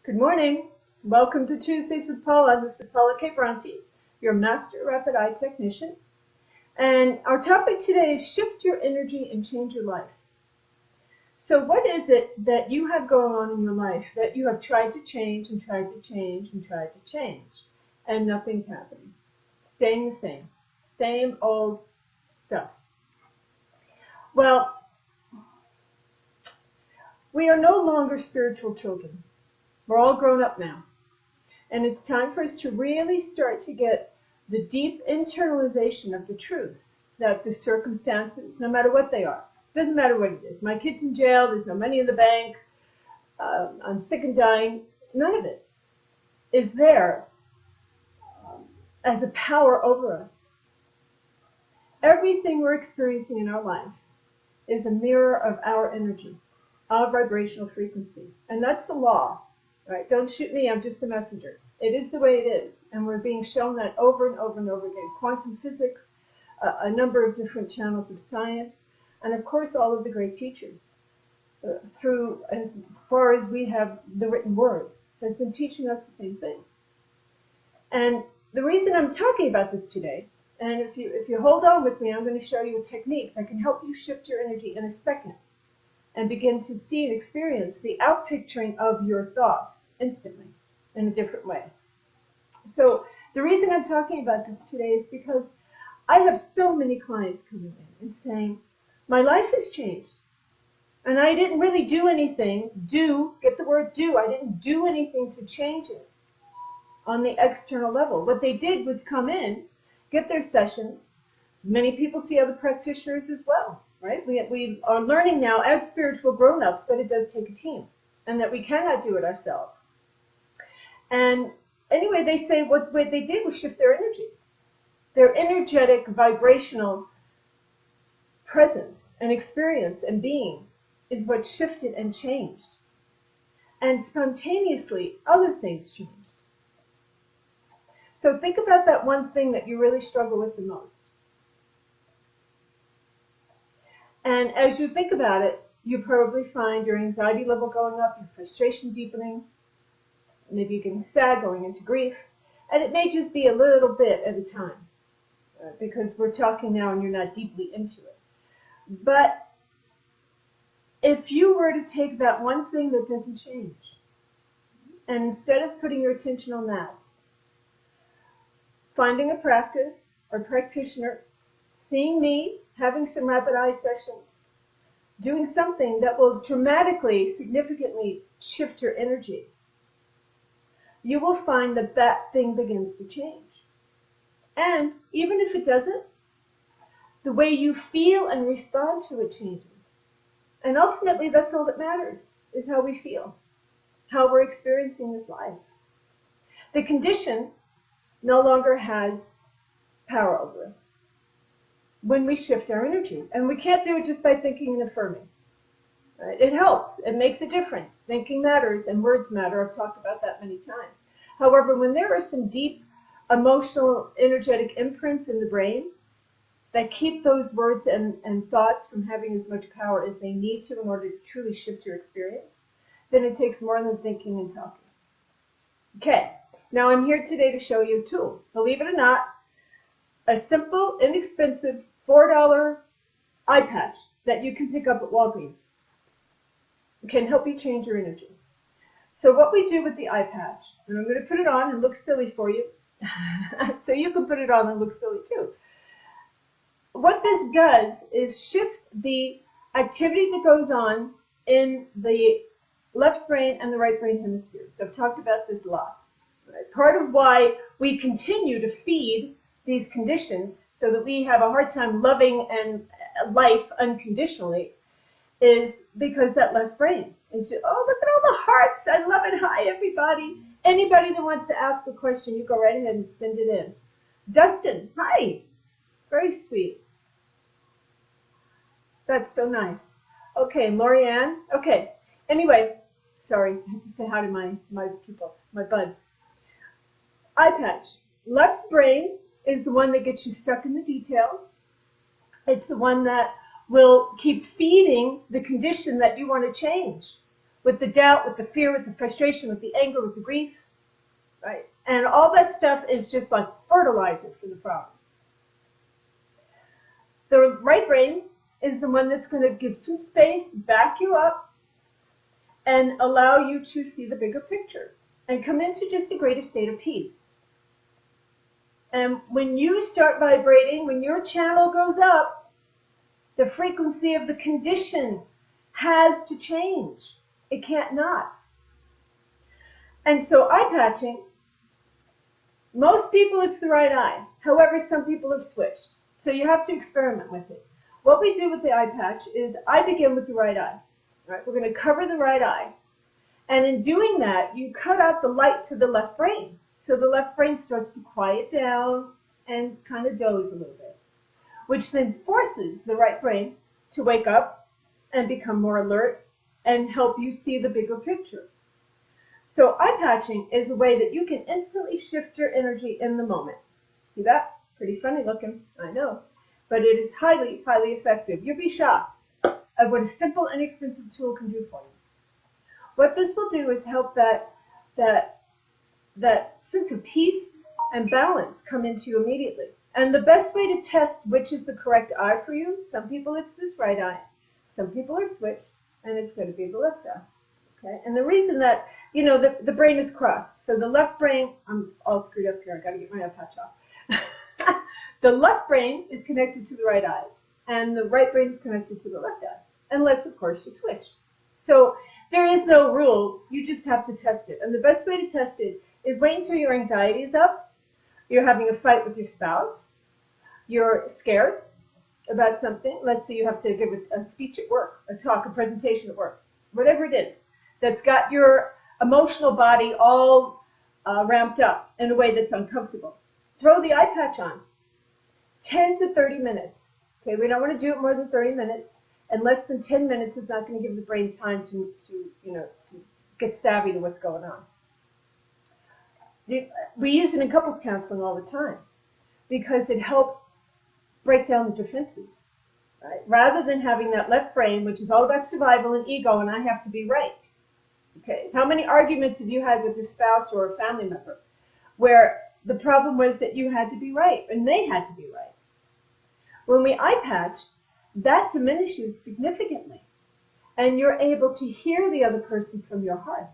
Good morning. Welcome to Tuesdays with Paula. This is Paula K Bronte, your Master Rapid Eye Technician. And our topic today is shift your energy and change your life. So what is it that you have going on in your life that you have tried to change and tried to change and tried to change, and nothing's happening? Staying the same. Same old stuff. Well, we are no longer spiritual children. We're all grown up now. And it's time for us to really start to get the deep internalization of the truth that the circumstances, no matter what they are, doesn't matter what it is. My kid's in jail, there's no money in the bank, I'm sick and dying. None of it is there as a power over us. Everything we're experiencing in our life is a mirror of our energy, our vibrational frequency. And that's the law. Right? Don't shoot me, I'm just a messenger. It is the way it is, and we're being shown that over and over and over again. Quantum physics, a number of different channels of science, and of course all of the great teachers, through as far as we have the written word, has been teaching us the same thing. And the reason I'm talking about this today, and if you hold on with me, I'm going to show you a technique that can help you shift your energy in a second and begin to see and experience the outpicturing of your thoughts instantly in a different way. So the reason I'm talking about this today is because I have so many clients coming in and saying, my life has changed, and I didn't really do anything. Get the word do. I didn't do anything to change it on the external level. What they did was come in, get their sessions. Many people see other practitioners as well. Right? We are learning now as spiritual grown-ups that it does take a team and that we cannot do it ourselves. And anyway, they say what they did was shift their energy. Their energetic, vibrational presence and experience and being is what shifted and changed. And spontaneously, other things changed. So think about that one thing that you really struggle with the most. And as you think about it, you probably find your anxiety level going up, your frustration deepening, maybe you're getting sad, going into grief, and it may just be a little bit at a time, because we're talking now and you're not deeply into it. But if you were to take that one thing that doesn't change, and instead of putting your attention on that, finding a practice or practitioner, seeing me, having some rapid eye sessions, doing something that will dramatically, significantly shift your energy, you will find that that thing begins to change. And even if it doesn't, the way you feel and respond to it changes. And ultimately, that's all that matters, is how we feel, how we're experiencing this life. The condition no longer has power over us when we shift our energy. And we can't do it just by thinking and affirming. Right? It helps. It makes a difference. Thinking matters and words matter. I've talked about that many times. However, when there are some deep emotional, energetic imprints in the brain that keep those words and thoughts from having as much power as they need to in order to truly shift your experience, then it takes more than thinking and talking. Okay, now I'm here today to show you a tool. Believe it or not, a simple, inexpensive $4 eye patch that you can pick up at Walgreens can help you change your energy. So what we do with the eye patch, and I'm going to put it on and look silly for you, so you can put it on and look silly too. What this does is shift the activity that goes on in the left brain and the right brain hemispheres. So I've talked about this lots. Right? Part of why we continue to feed these conditions so that we have a hard time loving and life unconditionally is because that left brain is just, oh, look at all the hearts. I love it. Hi, everybody. Anybody that wants to ask a question, you go right ahead and send it in. Dustin, hi. Very sweet. That's so nice. Okay, Lorianne. Okay. Anyway, sorry. I have to say hi to my people, my buds. Eye patch. Left brain is the one that gets you stuck in the details. It's the one that will keep feeding the condition that you want to change. with the doubt, with the fear, with the frustration, with the anger, with the grief, right? And all that stuff is just like fertilizer for the problem. The right brain is the one that's going to give some space, back you up, and allow you to see the bigger picture and come into just a greater state of peace. And when you start vibrating, when your channel goes up, the frequency of the condition has to change. It can't not. And so eye patching, most people it's the right eye. However, some people have switched. So you have to experiment with it. What we do with the eye patch is I begin with the right eye. Right? We're going to cover the right eye. And in doing that, you cut out the light to the left brain. So the left brain starts to quiet down and kind of doze a little bit, which then forces the right brain to wake up and become more alert and help you see the bigger picture. So eye patching is a way that you can instantly shift your energy in the moment. See that? Pretty funny looking, I know. But it is highly, highly effective. You'll be shocked at what a simple, inexpensive tool can do for you. What this will do is help that sense of peace and balance come into you immediately. And the best way to test which is the correct eye for you, some people it's this right eye, some people are switched, and it's going to be the left eye. Okay? And the reason that, the brain is crossed. So the left brain, I'm all screwed up here, I got to get my eye patch off. The left brain is connected to the right eye, and the right brain is connected to the left eye, unless, of course, you switch. So there is no rule. You just have to test it. And the best way to test it is wait until your anxiety is up, you're having a fight with your spouse, you're scared about something. Let's say you have to give a speech at work, a talk, a presentation at work, whatever it is that's got your emotional body all ramped up in a way that's uncomfortable. Throw the eye patch on. 10 to 30 minutes. Okay, we don't want to do it more than 30 minutes. And less than 10 minutes is not going to give the brain time to get savvy to what's going on. We use it in couples counseling all the time because it helps break down the defenses. Right? Rather than having that left brain, which is all about survival and ego, and I have to be right. Okay, how many arguments have you had with your spouse or a family member where the problem was that you had to be right and they had to be right? When we eye patch, that diminishes significantly, and you're able to hear the other person from your heart,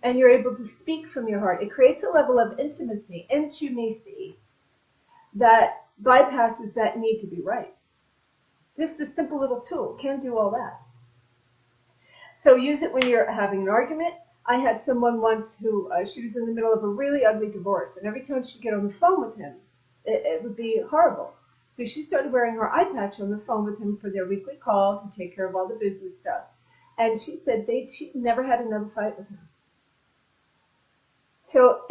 and you're able to speak from your heart. It creates a level of intimacy that bypasses that need to be right. Just a simple little tool can do all that. So use it when you're having an argument. I had someone once who, she was in the middle of a really ugly divorce, and every time she'd get on the phone with him, it would be horrible. So she started wearing her eye patch on the phone with him for their weekly call to take care of all the business stuff. And she said she never had another fight with him. So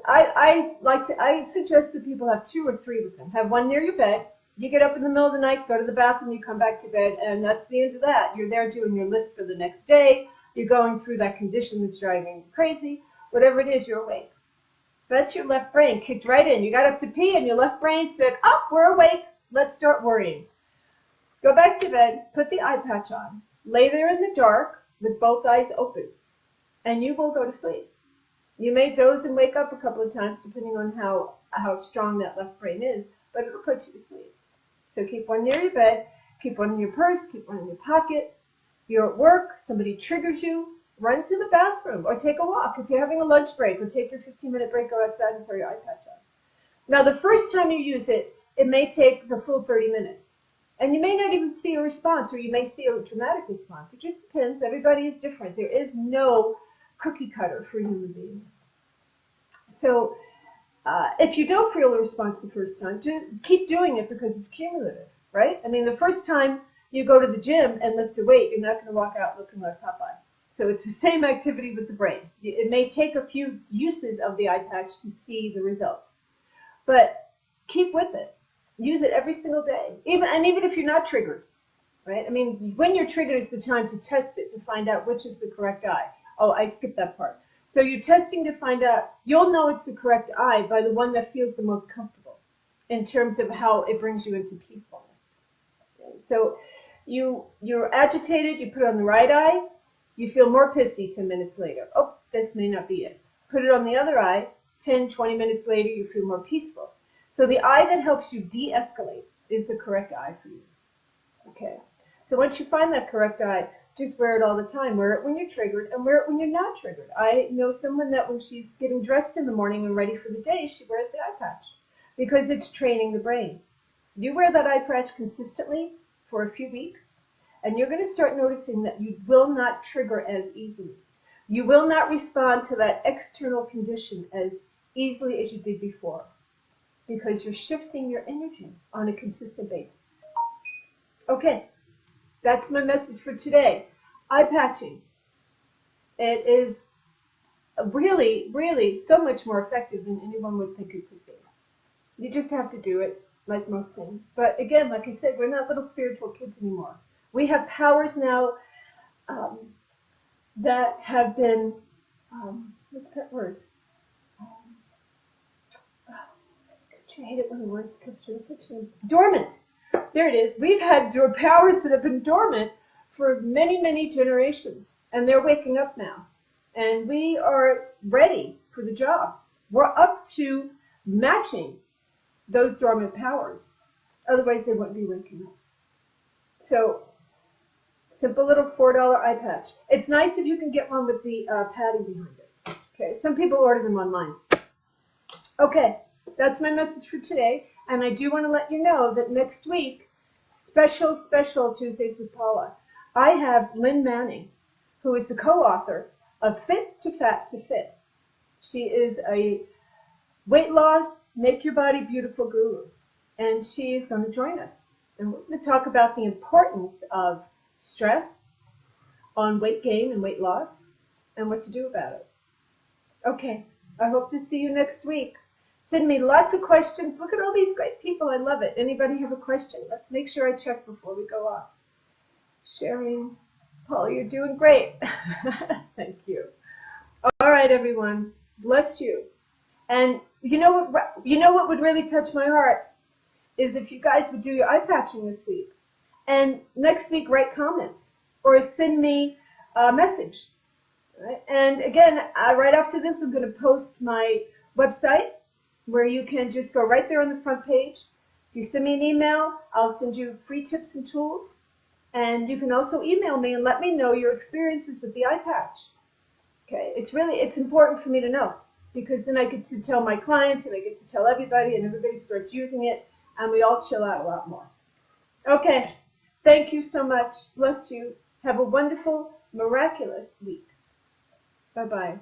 I suggest that people have 2 or 3 with them. Have one near your bed. You get up in the middle of the night, go to the bathroom, you come back to bed, and that's the end of that. You're there doing your list for the next day. You're going through that condition that's driving you crazy. Whatever it is, you're awake. That's your left brain kicked right in. You got up to pee, and your left brain said, "Oh, we're awake. Let's start worrying." Go back to bed, put the eye patch on, lay there in the dark with both eyes open, and you will go to sleep. You may doze and wake up a couple of times, depending on how strong that left brain is, but it'll put you to sleep. So keep one near your bed, keep one in your purse, keep one in your pocket. You're at work, somebody triggers you, run to the bathroom or take a walk. If you're having a lunch break, or take your 15-minute break, go outside and throw your eye patch on. Now, the first time you use it, it may take the full 30 minutes. And you may not even see a response, or you may see a dramatic response. It just depends. Everybody is different. There is no cookie cutter for human beings. So if you don't feel a response the first time, just keep doing it because it's cumulative, right? I mean, the first time you go to the gym and lift a weight, you're not going to walk out looking like Popeye. So it's the same activity with the brain. It may take a few uses of the eye patch to see the results. But keep with it. Use it every single day. Even if you're not triggered, right? I mean, when you're triggered is the time to test it to find out which is the correct eye. Oh, I skipped that part. So you're testing to find out, you'll know it's the correct eye by the one that feels the most comfortable in terms of how it brings you into peacefulness. Okay? So you're agitated, you put on the right eye, You feel more pissy 10 minutes later. Oh, this may not be it. Put it on the other eye. 10, 20 minutes later, you feel more peaceful. So the eye that helps you de-escalate is the correct eye for you. Okay. So once you find that correct eye, just wear it all the time. Wear it when you're triggered and wear it when you're not triggered. I know someone that when she's getting dressed in the morning and ready for the day, she wears the eye patch because it's training the brain. You wear that eye patch consistently for a few weeks, and you're going to start noticing that you will not trigger as easily. You will not respond to that external condition as easily as you did before because you're shifting your energy on a consistent basis. Okay, that's my message for today. Eye patching. It is really, really so much more effective than anyone would think it could be. You just have to do it, like most things. But again, like I said, we're not little spiritual kids anymore. We have powers now that have been, what's that word? I hate it when the words come through. Dormant. There it is. We've had powers that have been dormant for many, many generations, and they're waking up now. And we are ready for the job. We're up to matching those dormant powers. Otherwise, they wouldn't be waking up. So, simple little $4 eye patch. It's nice if you can get one with the padding behind it. Okay, some people order them online. Okay, that's my message for today. And I do want to let you know that next week, special Tuesdays with Paula, I have Lynn Manning, who is the co-author of Fit to Fat to Fit. She is a weight loss, make your body beautiful guru. And she is going to join us. And we're going to talk about the importance of stress on weight gain and weight loss and what to do about it. Okay, I hope to see you next week. Send me lots of questions. Look at all these great people. I love it. Anybody have a question? Let's make sure I check before we go off. Sharing. Paul, you're doing great. Thank you. All right, everyone. Bless you. And you know what would really touch my heart is if you guys would do your eye patching this week. And next week, write comments or send me a message. Right? And again, right after this, I'm going to post my website where you can just go right there on the front page. If you send me an email, I'll send you free tips and tools. And you can also email me and let me know your experiences with the eye patch. Okay, it's important for me to know because then I get to tell my clients and I get to tell everybody and everybody starts using it and we all chill out a lot more. Okay, thank you so much. Bless you. Have a wonderful, miraculous week. Bye-bye.